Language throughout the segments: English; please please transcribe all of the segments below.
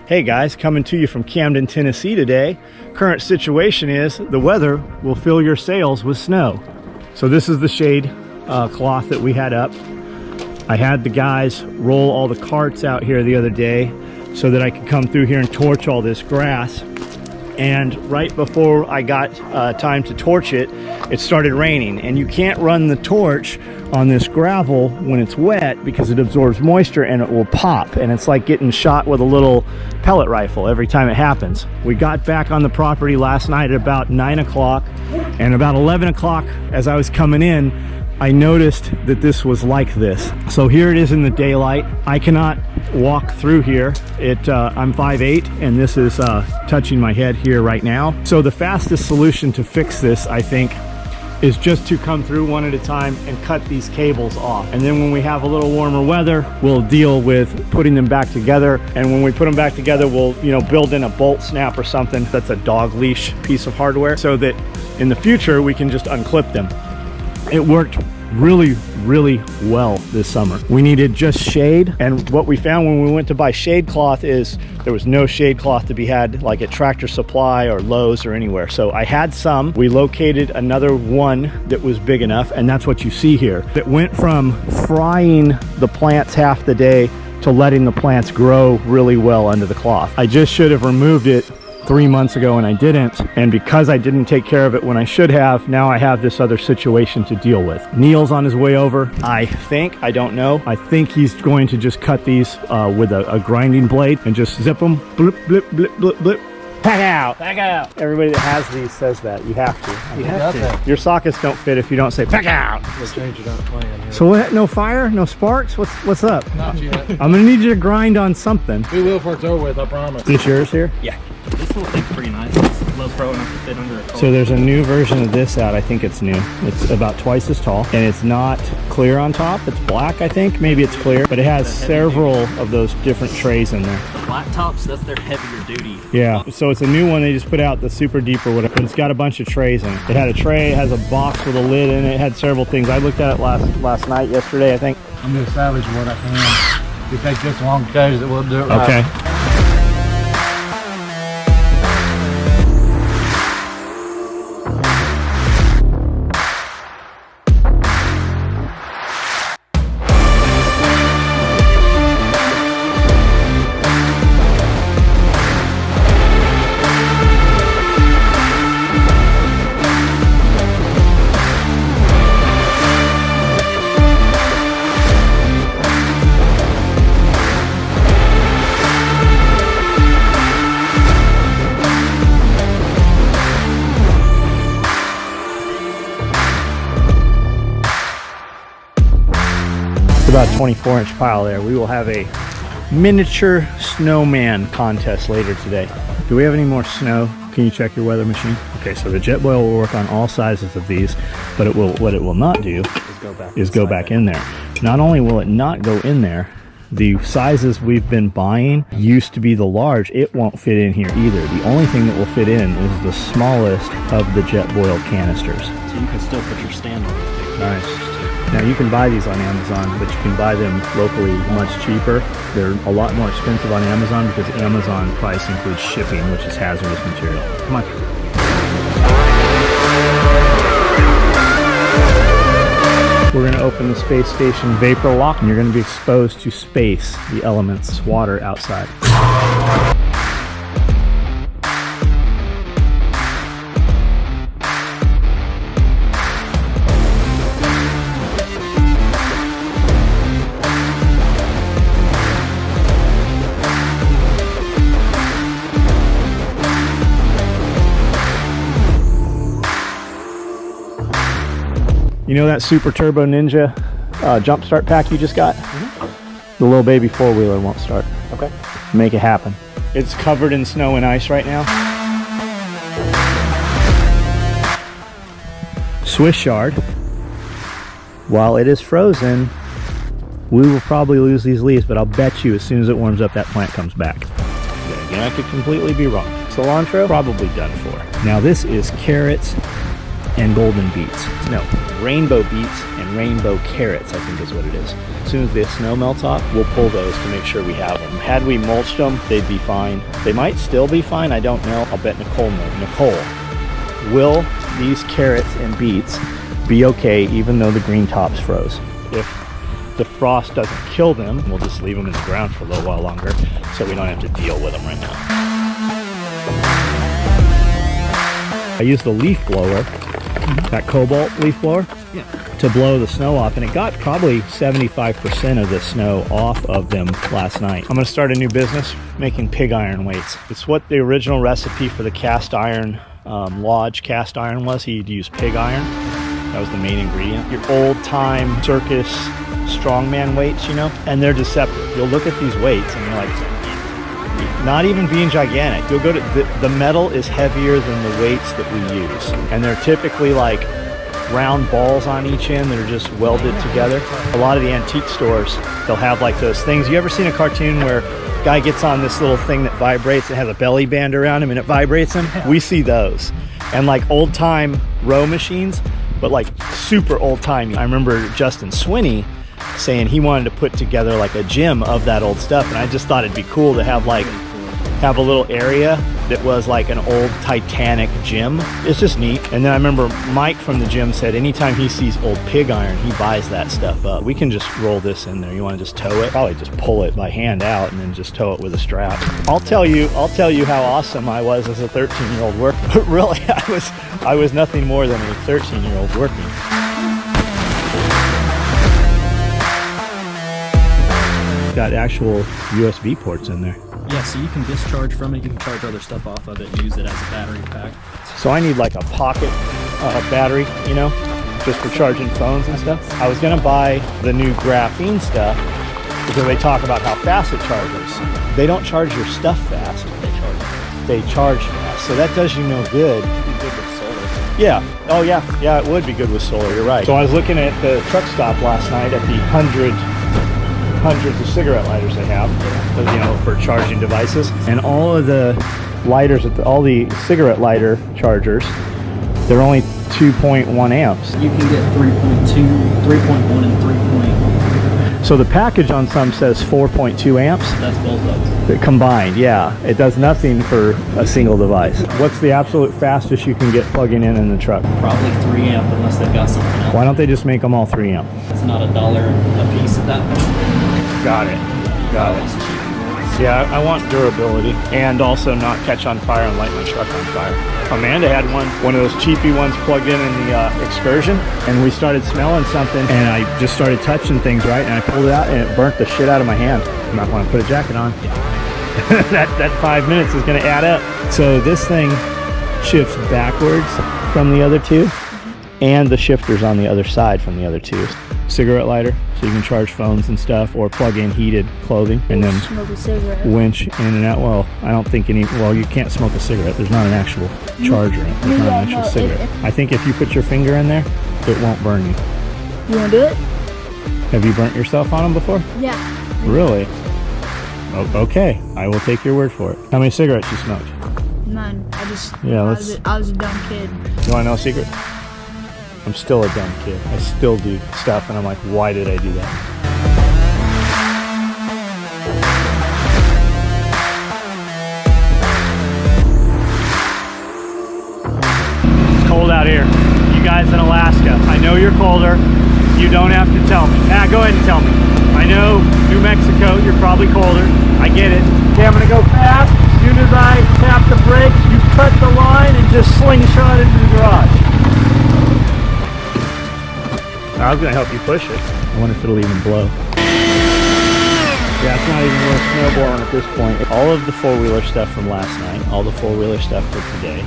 Hey guys, coming to you from Camden, Tennessee today. Current situation is the weather will fill your sails with snow. So this is the shade cloth that we had up. I had the guys roll all the carts out here the other day so that I could come through here and torch all this grass. And right before I got time to torch it, it started raining. And you can't run the torch on this gravel when it's wet because it absorbs moisture and it will pop. And it's like getting shot with a little pellet rifle every time it happens. We got back on the property last night at about 9 o'clock, and about 11 o'clock as I was coming in, I noticed that this was like this. So here it is in the daylight. I cannot walk through here. I'm 5'8", and this is touching my head here right now. So the fastest solution to fix this, I think, is just to come through one at a time and cut these cables off. And then when we have a little warmer weather, we'll deal with putting them back together. And when we put them back together, we'll, build in a bolt snap or something that's a dog leash piece of hardware so that in the future we can just unclip them. It worked really well this summer. We needed just shade, and what we found when we went to buy shade cloth is there was no shade cloth to be had like at Tractor Supply or Lowe's or anywhere. So I had some. We located another one that was big enough, and that's what you see here. It went from frying the plants half the day to letting the plants grow really well under the cloth. I just should have removed it 3 months ago and I didn't, and because I didn't take care of it when I should have, now I have this other situation to deal with. Neil's on his way over. I don't know, I think he's going to just cut these with a grinding blade and just zip them, blip, blip, blip, blip, blip. Pack out! Pack out! Everybody that has these says that. You have to. You have to. Your sockets don't fit if you don't say pack out! We'll change it up plan. So what, no fire? No sparks? What's up? Not yet. I'm gonna need you to grind on something. We will before it's over with, I promise. Is this yours here? Yeah. This little thing's pretty nice. It's low pro enough to fit under a car. So there's a new version of this out. I think it's new. It's about twice as tall, and it's not clear on top. It's black, I think. Maybe it's clear, but it has several of those different trays in there. The black tops, that's their heavier duty. Yeah, so it's a new one. They just put out the super deep or whatever. It's got a bunch of trays in it. It had a tray, it has a box with a lid in it. It had several things. I looked at it last night, yesterday, I think. I'm gonna salvage what I can. If you take this long cage, that we'll do it right. Okay. About a 24-inch pile there. We will have a miniature snowman contest later today. Do we have any more snow? Can you check your weather machine? Okay, so the Jetboil will work on all sizes of these, but what it will not do is go back in there. Not only will it not go in there, the sizes we've been buying used to be the large. It won't fit in here either. The only thing that will fit in is the smallest of the Jetboil canisters. So you can still put your stand on it. Nice. Now you can buy these on Amazon, but you can buy them locally much cheaper. They're a lot more expensive on Amazon because Amazon price includes shipping, which is hazardous material. Come on. We're going to open the space station vapor lock, and you're going to be exposed to space, the elements, water outside. You know that Super Turbo Ninja jump start pack you just got? Mm-hmm. The little baby four-wheeler won't start. Okay. Make it happen. It's covered in snow and ice right now. Swiss yard. While it is frozen, we will probably lose these leaves, but I'll bet you as soon as it warms up, that plant comes back. Then again, I could completely be wrong. Cilantro, probably done for. Now this is carrots and golden beets. No, rainbow beets and rainbow carrots, I think is what it is. As soon as the snow melts off, we'll pull those to make sure we have them. Had we mulched them, they'd be fine. They might still be fine, I don't know. I'll bet Nicole knows. Nicole, will these carrots and beets be okay even though the green tops froze? If the frost doesn't kill them, we'll just leave them in the ground for a little while longer so we don't have to deal with them right now. I used the leaf blower, that cobalt leaf blower, to blow the snow off, and it got probably 75% of the snow off of them last night. I'm gonna start a new business making pig iron weights. It's what the original recipe for the cast iron, Lodge cast iron was. He'd use pig iron. That was the main ingredient. Your old time circus strongman weights, you know, and they're deceptive. You'll look at these weights and you're like, not even being gigantic. You'll go to, the metal is heavier than the weights that we use. And they're typically like round balls on each end that are just welded together. A lot of the antique stores, they'll have like those things. You ever seen a cartoon where a guy gets on this little thing that vibrates and has a belly band around him and it vibrates him? We see those. And like old time row machines, but like super old time. I remember Justin Swinney saying he wanted to put together like a gym of that old stuff, and I just thought it'd be cool to have like a little area that was like an old Titanic gym. It's just neat. And then I remember Mike from the gym said anytime he sees old pig iron, he buys that stuff up. We can just roll this in there. You want to just tow it? Probably just pull it by hand out and then just tow it with a strap. I'll tell you how awesome I was as a 13-year-old worker. But really, I was nothing more than a 13-year-old working. Got actual USB ports in there. Yeah, so you can discharge from it, you can charge other stuff off of it and use it as a battery pack. So I need like a pocket battery, you know, just for charging phones and stuff. I was gonna buy the new graphene stuff because they talk about how fast it charges. They don't charge your stuff fast. They charge fast. So that does you no good. It'd be good with solar. Yeah. Oh yeah. Yeah, it would be good with solar. You're right. So I was looking at the truck stop last night at the hundreds of cigarette lighters they have, you know, for charging devices, and all of the lighters at all the cigarette lighter chargers, they're only 2.1 amps. You can get 3.2, 3.1, and 3. So the package on some says 4.2 amps. That's both of them. Combined, yeah. It does nothing for a single device. What's the absolute fastest you can get plugging in the truck? Probably 3 amp unless they've got something else. Why don't they just make them all 3 amp? It's not $1 a piece at that point. Got it. Got it. Yeah, I want durability and also not catch on fire and light my truck on fire. Amanda had one of those cheapy ones plugged in the Excursion, and we started smelling something, and I just started touching things, right? And I pulled it out, and it burnt the shit out of my hand. I'm not going to put a jacket on. that 5 minutes is going to add up. So this thing shifts backwards from the other two, and the shifter's on the other side from the other two. Cigarette lighter, so you can charge phones and stuff, or plug in heated clothing, and then smoke a cigarette. Winch in and out. Well, I don't think well, you can't smoke a cigarette. There's not an actual charger in it. There's not an actual cigarette. I think if you put your finger in there, it won't burn you. You want to do it? Have you burnt yourself on them before? Yeah. Really? Oh, okay, I will take your word for it. How many cigarettes you smoked? None. I was a dumb kid. You want to know a secret? I'm still a dumb kid. I still do stuff, and I'm like, why did I do that? It's cold out here. You guys in Alaska, I know you're colder. You don't have to tell me. Go ahead and tell me. I know New Mexico, you're probably colder. I get it. Okay, I'm gonna go fast. As soon as I tap the brakes, you cut the line and just slingshot into the garage. I was going to help you push it. I wonder if it'll even blow. Yeah, it's not even worth snowballing at this point. All of the four-wheeler stuff from last night, all the four-wheeler stuff for today,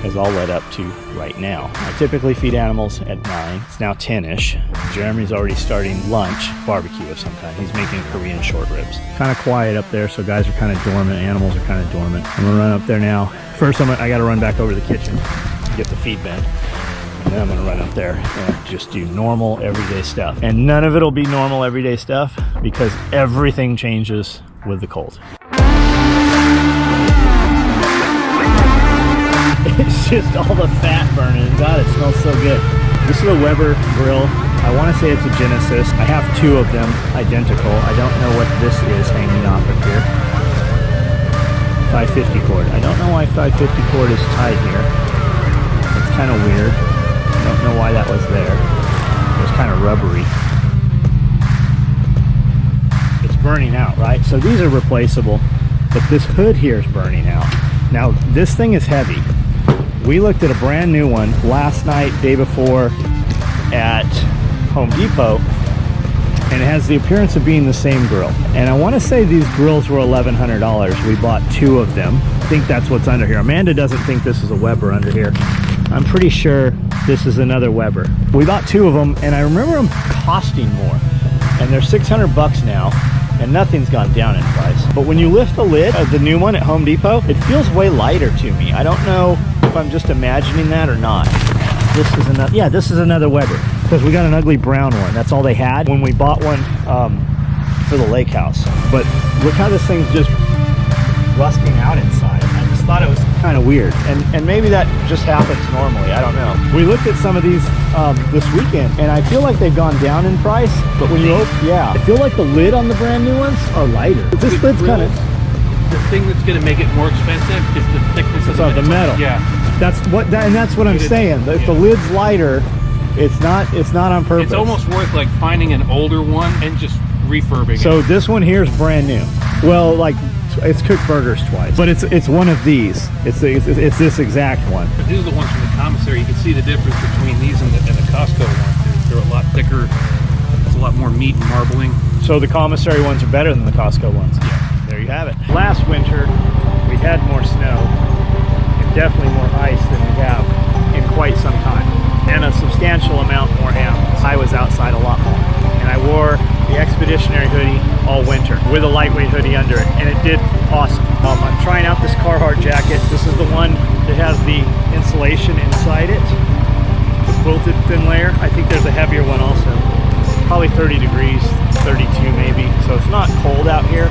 has all led up to right now. I typically feed animals at 9. It's now 10-ish. Jeremy's already starting lunch, barbecue of some kind. He's making Korean short ribs. Kind of quiet up there, so guys are kind of dormant. Animals are kind of dormant. I'm going to run up there now. First, I got to run back over to the kitchen, get the feed bin. And then I'm gonna run up there and just do normal everyday stuff. And none of it'll be normal everyday stuff because everything changes with the cold. It's just all the fat burning. God, it smells so good. This is a Weber grill. I want to say it's a Genesis. I have two of them identical. I don't know what this is hanging off of here. 550 cord. I don't know why 550 cord is tied here. It's kind of weird. I don't know why that was there. It was kind of rubbery. It's burning out, right? So these are replaceable, but this hood here is burning out. Now, this thing is heavy. We looked at a brand new one last night, day before, at Home Depot, and it has the appearance of being the same grill. And I want to say these grills were $1,100. We bought two of them. I think that's what's under here. Amanda doesn't think this is a Weber under here. I'm pretty sure this is another Weber. We bought two of them, and I remember them costing more. And they're 600 bucks now, and nothing's gone down in price. But when you lift the lid of the new one at Home Depot, it feels way lighter to me. I don't know if I'm just imagining that or not. This is another, yeah, this is another Weber, because we got an ugly brown one. That's all they had when we bought one for the lake house. But look how this thing's just rusting out inside. I just thought it was kind of weird, and maybe that just happens normally. I don't know. We looked at some of these this weekend, and I feel like they've gone down in price. But when you open, yeah, I feel like the lid on the brand new ones are lighter. This lid's kind of. The thing that's going to make it more expensive is the thickness of the metal. Yeah. That's what, and that's what I'm saying. If the lid's lighter, it's not on purpose. It's almost worth like finding an older one and just refurbing so it. This one here is brand new. Well, like it's cooked burgers twice, but it's one of these. It's this exact one. But these are the ones from the commissary. You can see the difference between these and the Costco ones. They're a lot thicker. There's a lot more meat and marbling. So the commissary ones are better than the Costco ones. Yeah. There you have it. Last winter, we had more snow and definitely more ice than we have in quite some time, and a substantial amount more animals. I was outside a lot more, and I wore the Expeditionary hoodie all winter with a lightweight hoodie under it, and it did awesome. I'm trying out this Carhartt jacket. This is the one that has the insulation inside it, the quilted thin layer. I think there's a heavier one also, probably 30 degrees, 32 maybe, so it's not cold out here.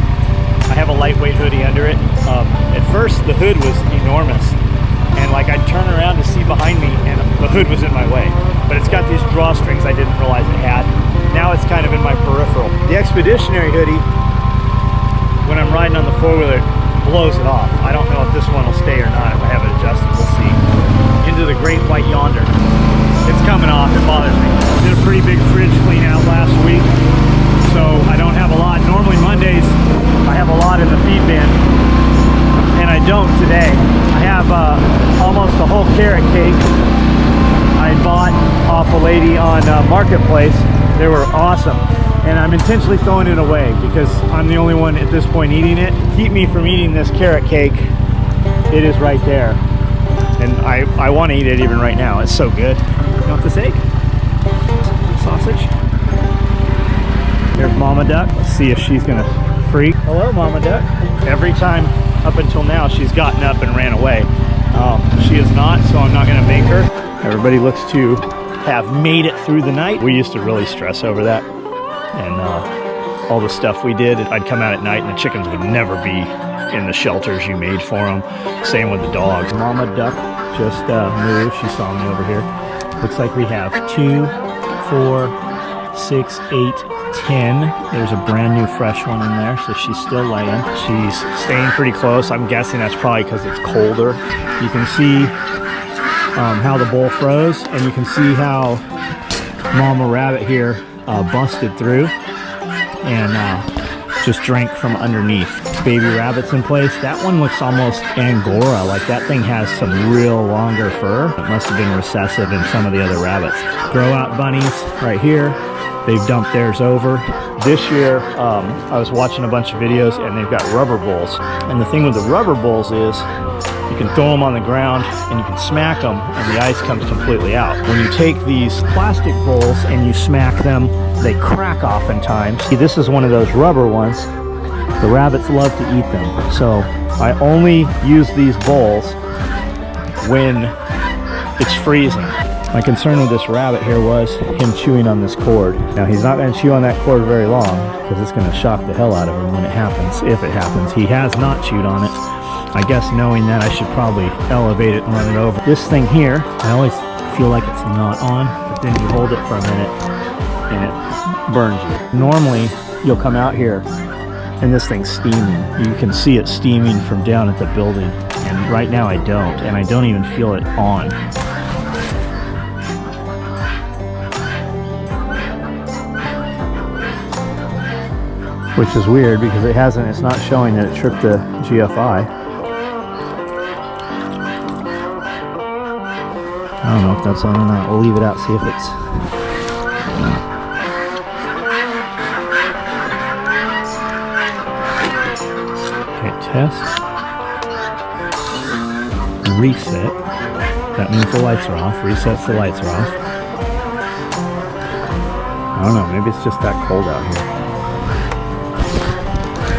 I have a lightweight hoodie under it. At first, the hood was enormous, and like I'd turn around to see behind me, and the hood was in my way. But it's got these drawstrings I didn't realize it had. Now it's kind of in my peripheral. The Expeditionary hoodie, when I'm riding on the four-wheeler, blows it off. I don't know if this one will stay or not. If I have it adjusted, we'll see. Into the great white yonder. It's coming off. It bothers me. Did a pretty big fridge clean out last week, so I don't have a lot. Normally Mondays, I have a lot in the feed bin, and I don't today. I have almost a whole carrot cake I bought off a lady on Marketplace. They were awesome, and I'm intentionally throwing it away because I'm the only one at this point eating it. Keep me from eating this carrot cake. It is right there, and I want to eat it even right now. It's so good. You want this egg? Sausage? There's Mama Duck. Let's see if she's gonna freak. Hello, Mama Duck. Every time up until now, she's gotten up and ran away. She is not, so I'm not gonna make her. Everybody looks to have made it through the night. We used to really stress over that, and all the stuff we did. I'd come out at night and the chickens would never be in the shelters you made for them. Same with the dogs. Mama Duck just moved. She saw me over here. Looks like we have 2, 4, 6, 8, 10. There's a brand new fresh one in there, so she's still laying. She's staying pretty close. I'm guessing that's probably because it's colder. You can see how the bowl froze, and you can see how Mama Rabbit here busted through and just drank from underneath. Baby rabbit's in place. That one looks almost Angora, like that thing has some real longer fur. It must have been recessive in some of the other rabbits. Grow out bunnies right here. They've dumped theirs over. This year, I was watching a bunch of videos, and they've got rubber bowls. And the thing with the rubber bowls is you can throw them on the ground and you can smack them and the ice comes completely out. When you take these plastic bowls and you smack them, they crack oftentimes. See, this is one of those rubber ones. The rabbits love to eat them. So I only use these bowls when it's freezing. My concern with this rabbit here was him chewing on this cord. Now he's not going to chew on that cord very long because it's going to shock the hell out of him when it happens, if it happens. He has not chewed on it. I guess knowing that, I should probably elevate it and run it over. This thing here, I always feel like it's not on, but then you hold it for a minute and it burns you. Normally you'll come out here and this thing's steaming. You can see it steaming from down at the building, and right now I don't, and I don't even feel it on. Which is weird because it's not showing that it tripped the GFI. I don't know if that's on or not. We'll leave it out, see if it's... Okay, test. Reset. That means the lights are off. Resets the lights are off. I don't know, maybe it's just that cold out here.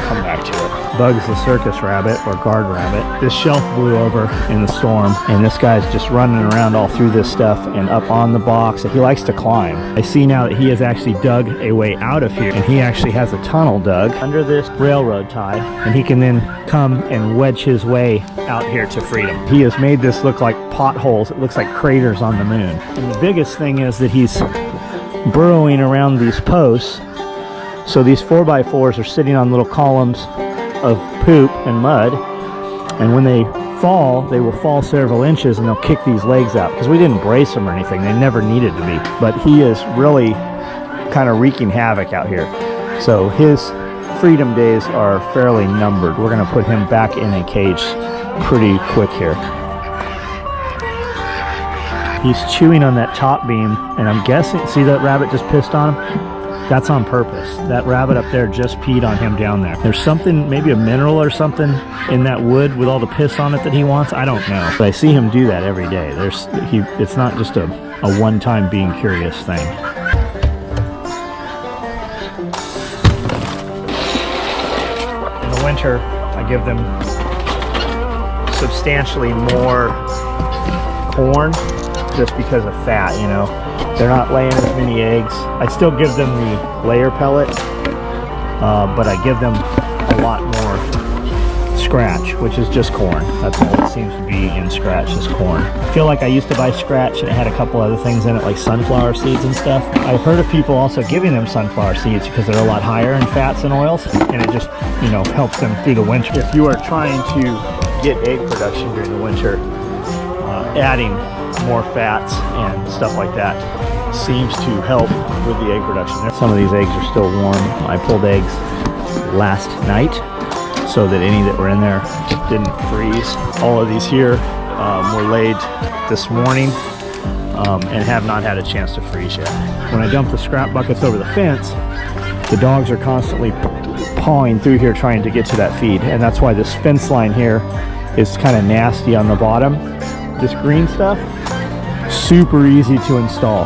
Come back to it. Bugs the circus rabbit, or guard rabbit. This shelf blew over in the storm, and this guy's just running around all through this stuff and up on the box. He likes to climb. I see now that he has actually dug a way out of here, and he actually has a tunnel dug under this railroad tie, and he can then come and wedge his way out here to freedom. He has made this look like potholes. It looks like craters on the moon. And the biggest thing is that he's burrowing around these posts. So these 4x4s are sitting on little columns of poop and mud, and when they fall, they will fall several inches and they'll kick these legs out, because we didn't brace them or anything. They never needed to be, but he is really kind of wreaking havoc out here. So his freedom days are fairly numbered. We're going to put him back in a cage pretty quick here. He's chewing on that top beam, and I'm guessing, see that rabbit just pissed on him? That's on purpose. That rabbit up there just peed on him down there. There's something, maybe a mineral or something in that wood with all the piss on it that he wants. I don't know. But I see him do that every day. It's not just a one-time being curious thing. In the winter, I give them substantially more corn just because of fat, you know. They're not laying as many eggs. I still give them the layer pellet, but I give them a lot more scratch, which is just corn. That's all it seems to be in scratch, is corn. I feel like I used to buy scratch and it had a couple other things in it, like sunflower seeds and stuff. I've heard of people also giving them sunflower seeds because they're a lot higher in fats and oils, and it just, you know, helps them through the winter. If you are trying to get egg production during the winter, adding more fats and stuff like that seems to help with the egg production. Some of these eggs are still warm. I pulled eggs last night so that any that were in there didn't freeze. All of these here were laid this morning and have not had a chance to freeze yet. When I dump the scrap buckets over the fence, the dogs are constantly pawing through here trying to get to that feed, and that's why this fence line here is kind of nasty on the bottom. This green stuff, super easy to install.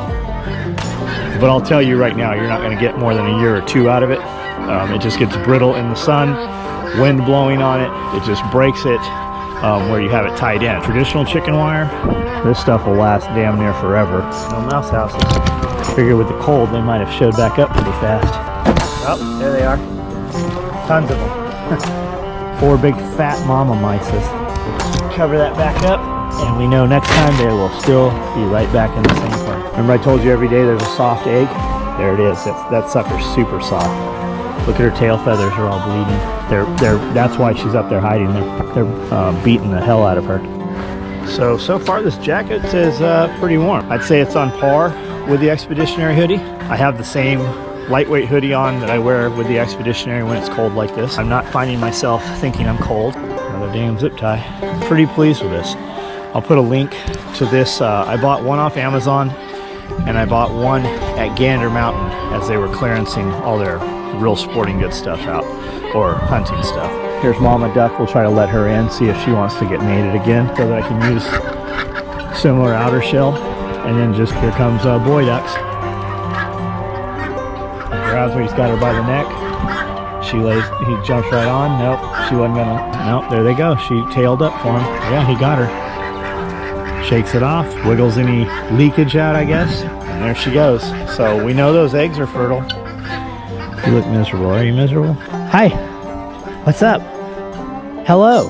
But I'll tell you right now, you're not going to get more than a year or two out of it. It just gets brittle in the sun, wind blowing on it, it just breaks it where you have it tied in. Traditional chicken wire, this stuff will last damn near forever. No mouse houses. I figure with the cold, they might have showed back up pretty fast. Oh, there they are. Tons of them. 4 big fat mama mices. Cover that back up, and we know next time they will still be right back in the same place. Remember I told you every day there's a soft egg? There it is. That sucker's super soft. Look at her tail feathers are all bleeding. That's why she's up there hiding. They're beating the hell out of her. So far this jacket is pretty warm. I'd say it's on par with the Expeditionary hoodie. I have the same lightweight hoodie on that I wear with the Expeditionary when it's cold like this. I'm not finding myself thinking I'm cold. Another damn zip tie. Pretty pleased with this. I'll put a link to this. I bought one off Amazon, and I bought one at Gander Mountain as they were clearancing all their real sporting goods stuff out, or hunting stuff. Here's Mama Duck. We'll try to let her in, see if she wants to get mated again, so that I can use similar outer shell. And then just here comes Boy Ducks. He grabs her, he's got her by the neck. He jumps right on. Nope, she wasn't gonna. Nope, there they go. She tailed up for him. Yeah, he got her. shakes it off, wiggles any leakage out, I guess, and there she goes. So we know those eggs are fertile. You look miserable. Are you miserable? Hi. What's up? Hello.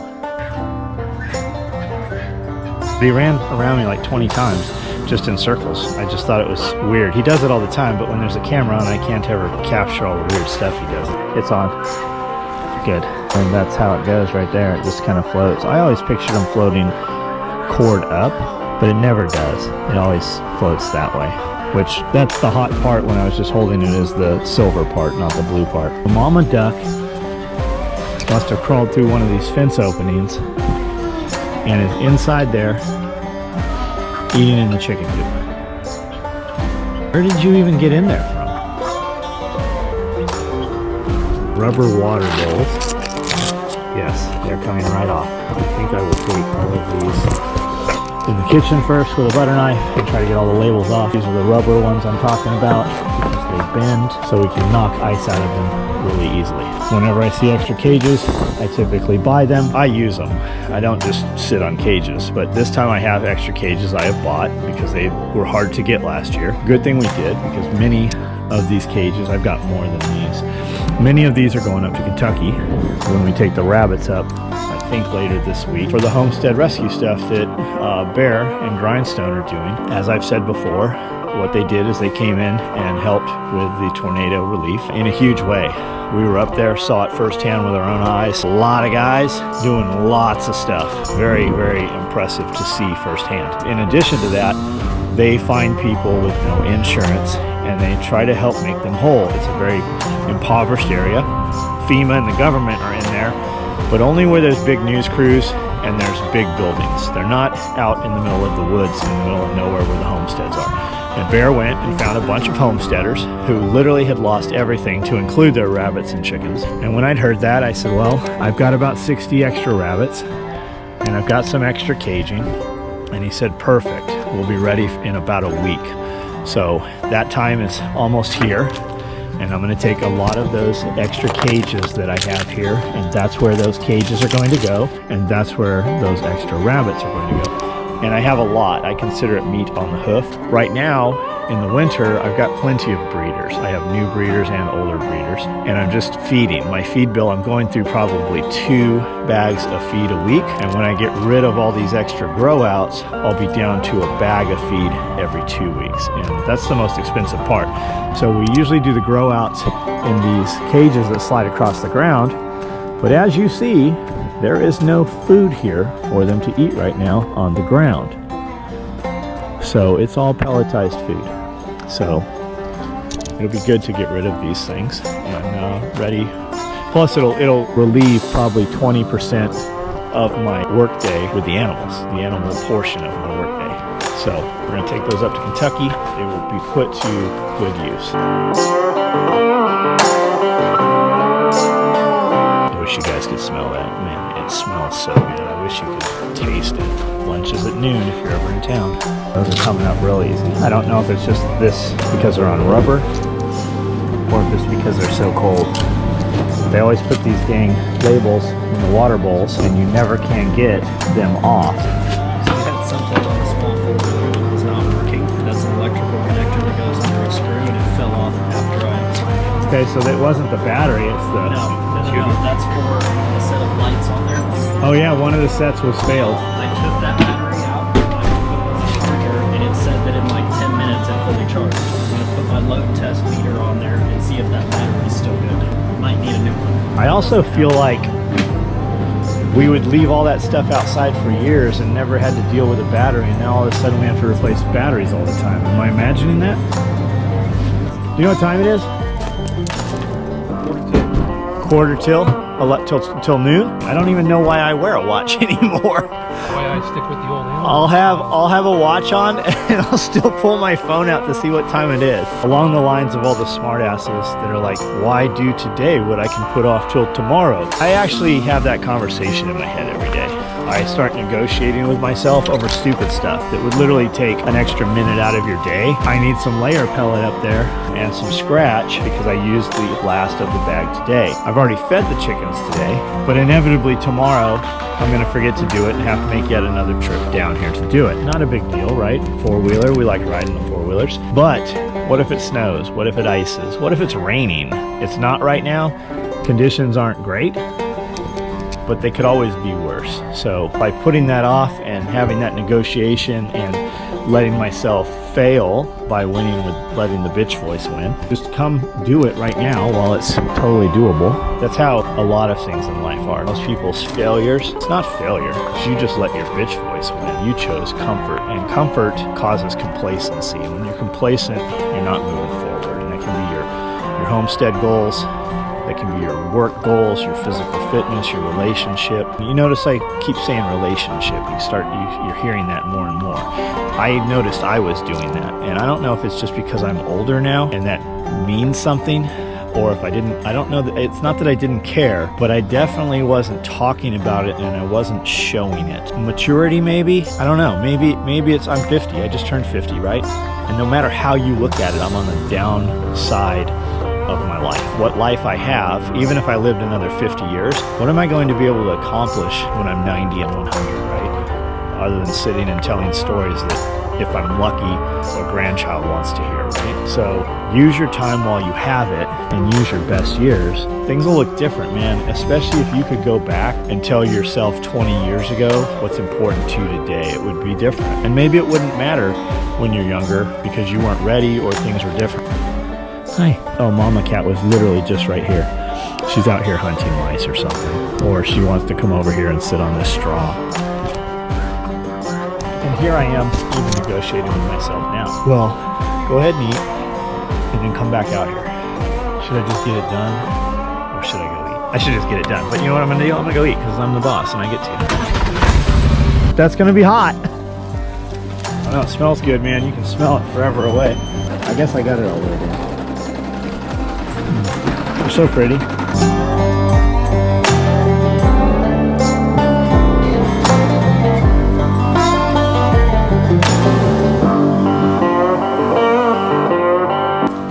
He ran around me like 20 times, just in circles. I just thought it was weird. He does it all the time, but when there's a camera on, I can't ever capture all the weird stuff he does. It's on. Good. And that's how it goes right there. It just kind of floats. I always pictured him floating cord up, but it never does. It always floats that way, which that's the hot part when I was just holding it, is the silver part, not the blue part. The mama duck must have crawled through one of these fence openings and is inside there eating in the chicken coop. Where did you even get in there from? Rubber water bowls. Yes, they're coming right off. I think I will take all of these in the kitchen first with a butter knife and try to get all the labels off. These are the rubber ones I'm talking about, because they bend, so we can knock ice out of them really easily. Whenever I see extra cages, I typically buy them. I use them. I don't just sit on cages, but this time I have extra cages I have bought because they were hard to get last year. Good thing we did, because many of these cages, I've got more than these. Many of these are going up to Kentucky when we take the rabbits up, I think later this week, for the Homestead rescue stuff that Bear and Grindstone are doing. As I've said before, what they did is they came in and helped with the tornado relief in a huge way. We were up there, saw it firsthand with our own eyes. A lot of guys doing lots of stuff. Very, very impressive to see firsthand. In addition to that, they find people with no insurance and they try to help make them whole. It's a very impoverished area. FEMA and the government are in there, but only where there's big news crews and there's big buildings. They're not out in the middle of the woods, in the middle of nowhere where the homesteads are. And Bear went and found a bunch of homesteaders who literally had lost everything, to include their rabbits and chickens. And when I'd heard that, I said, well, I've got about 60 extra rabbits and I've got some extra caging. And he said, perfect, we'll be ready in about a week. So that time is almost here. And I'm going to take a lot of those extra cages that I have here, and that's where those cages are going to go, and that's where those extra rabbits are going to go. And I have a lot. I consider it meat on the hoof. Right now, in the winter, I've got plenty of breeders. I have new breeders and older breeders, and I'm just feeding. My feed bill, I'm going through probably 2 bags of feed a week, and when I get rid of all these extra grow outs, I'll be down to a bag of feed every 2 weeks, and that's the most expensive part. So we usually do the grow outs in these cages that slide across the ground, but as you see, there is no food here for them to eat right now on the ground. So it's all pelletized food. So it'll be good to get rid of these things and ready. Plus it'll relieve probably 20% of my workday with the animals, the animal portion of my workday. So we're gonna take those up to Kentucky. They will be put to good use. I wish you guys could smell that. Man, it smells so good. I wish you could taste it. Lunch is at noon if you're ever in town. Those are coming up real easy. I don't know if it's just this because they're on rubber or if it's because they're so cold. They always put these dang labels in the water bowls and you never can get them off. So we had something on the small four-wheeler that was not working. That's an electrical connector that goes under a screw and it fell off after I... Okay, so that wasn't the battery, it's the... No, that's for a set of lights on there. Oh yeah, one of the sets was failed. I took that battery out, I put it on the charger, and it said that in like 10 minutes it fully charged. I'm going to put my load test meter on there and see if that battery's still good. Might need a new one. I also feel like we would leave all that stuff outside for years and never had to deal with a battery, and now all of a sudden we have to replace batteries all the time. Am I imagining that? Do you know what time it is? Quarter till noon. I don't even know why I wear a watch anymore. Why I stick with the old animal. I'll have a watch on and I'll still pull my phone out to see what time it is. Along the lines of all the smartasses that are like, why do today what I can put off till tomorrow? I actually have that conversation in my head every day. I start negotiating with myself over stupid stuff that would literally take an extra minute out of your day. I need some layer pellet up there and some scratch because I used the last of the bag today. I've already fed the chickens today, but inevitably tomorrow I'm gonna forget to do it and have to make yet another trip down here to do it. Not a big deal, right? Four-wheeler, we like riding the four-wheelers. But what if it snows? What if it ices? What if it's raining? It's not right now. Conditions aren't great, but they could always be worse. So by putting that off and having that negotiation and letting myself fail by winning with letting the bitch voice win, just come do it right now while it's totally doable. That's how a lot of things in life are. Most people's failures, it's not failure. You just let your bitch voice win. You chose comfort, and comfort causes complacency. When you're complacent, you're not moving forward, and that can be your homestead goals. That can be your work goals, your physical fitness, your relationship. You notice I keep saying relationship. You're hearing that more and more. I noticed I was doing that, and I don't know if it's just because I'm older now and that means something, or if I don't know. It's not that I didn't care, but I definitely wasn't talking about it and I wasn't showing it. Maturity, maybe? I don't know. Maybe it's I'm 50. I just turned 50, right? And no matter how you look at it, I'm on the downside of my life. What life I have, even if I lived another 50 years, what am I going to be able to accomplish when I'm 90 and 100, right? Other than sitting and telling stories that, if I'm lucky, a grandchild wants to hear, right? So use your time while you have it and use your best years. Things will look different, man, especially if you could go back and tell yourself 20 years ago what's important to you today. It would be different. And maybe it wouldn't matter when you're younger because you weren't ready or things were different. Hi. Oh, Mama Cat was literally just right here. She's out here hunting mice or something. Or she wants to come over here and sit on this straw. And here I am, even negotiating with myself now. Well, go ahead and eat, and then come back out here. Should I just get it done? Or should I go eat? I should just get it done. But you know what I'm gonna do? I'm gonna go eat, because I'm the boss, and I get to. That's gonna be hot. I know, it smells good, man. You can smell it forever away. I guess I got it all ready. They're so pretty.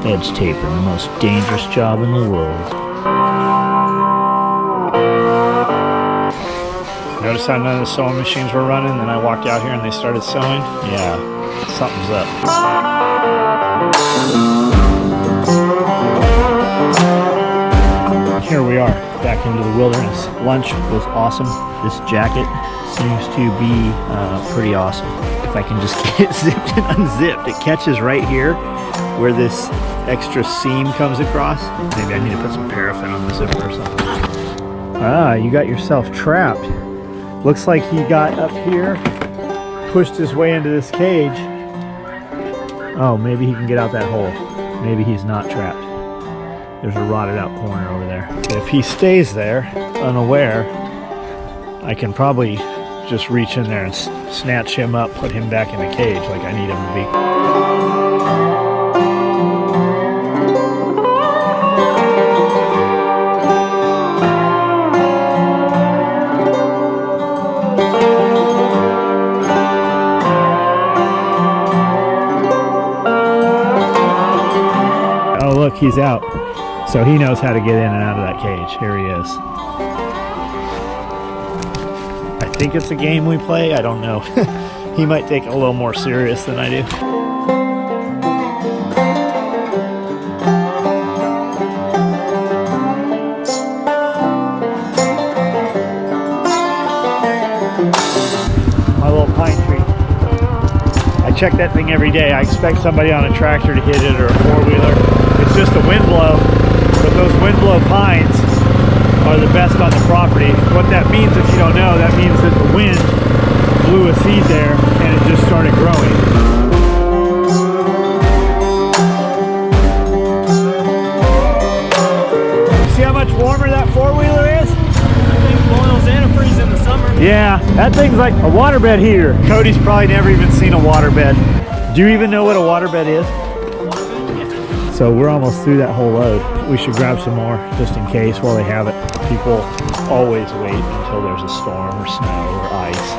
Edge taping, the most dangerous job in the world. Notice how none of the sewing machines were running, then I walked out here and they started sewing? Yeah, something's up. Here we are, back into the wilderness. Lunch was awesome. This jacket seems to be pretty awesome. If I can just get it zipped and unzipped. It catches right here where this extra seam comes across. Maybe I need to put some paraffin on the zipper or something. Ah, you got yourself trapped. Looks like he got up here, pushed his way into this cage. Oh, maybe he can get out that hole. Maybe he's not trapped. There's a rotted out corner over there. If he stays there, unaware, I can probably just reach in there and snatch him up, put him back in the cage like I need him to be. Oh, look, he's out. So he knows how to get in and out of that cage. Here he is. I think it's a game we play. I don't know. He might take it a little more serious than I do. My little pine tree. I check that thing every day. I expect somebody on a tractor to hit it or a four-wheeler. It's just a wind blow, but those wind blow pines are the best on the property. What that means, if you don't know, that means that the wind blew a seed there and it just started growing. See how much warmer that four-wheeler is? I think boils antifreeze in the summer. Yeah, that thing's like a waterbed heater. Cody's probably never even seen a waterbed. Do you even know what a waterbed is? So we're almost through that whole load. We should grab some more just in case while they have it. People always wait until there's a storm or snow or ice,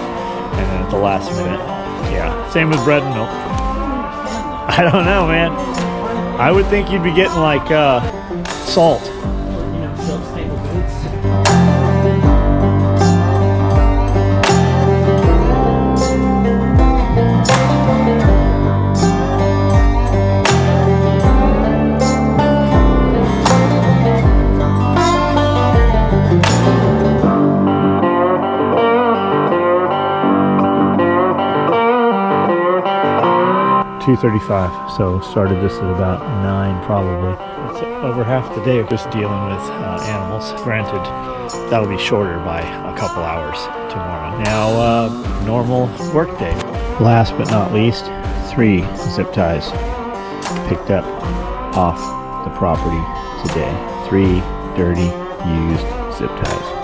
and then at the last minute, yeah. Same with bread and milk. I don't know, man. I would think you'd be getting like salt. You know, shelf-stable goods. 2:35, so started this at about 9 probably. It's over half the day just dealing with animals. Granted, that'll be shorter by a couple hours tomorrow. Now, normal work day. Last but not least, 3 zip ties picked up off the property today. 3 dirty, used zip ties.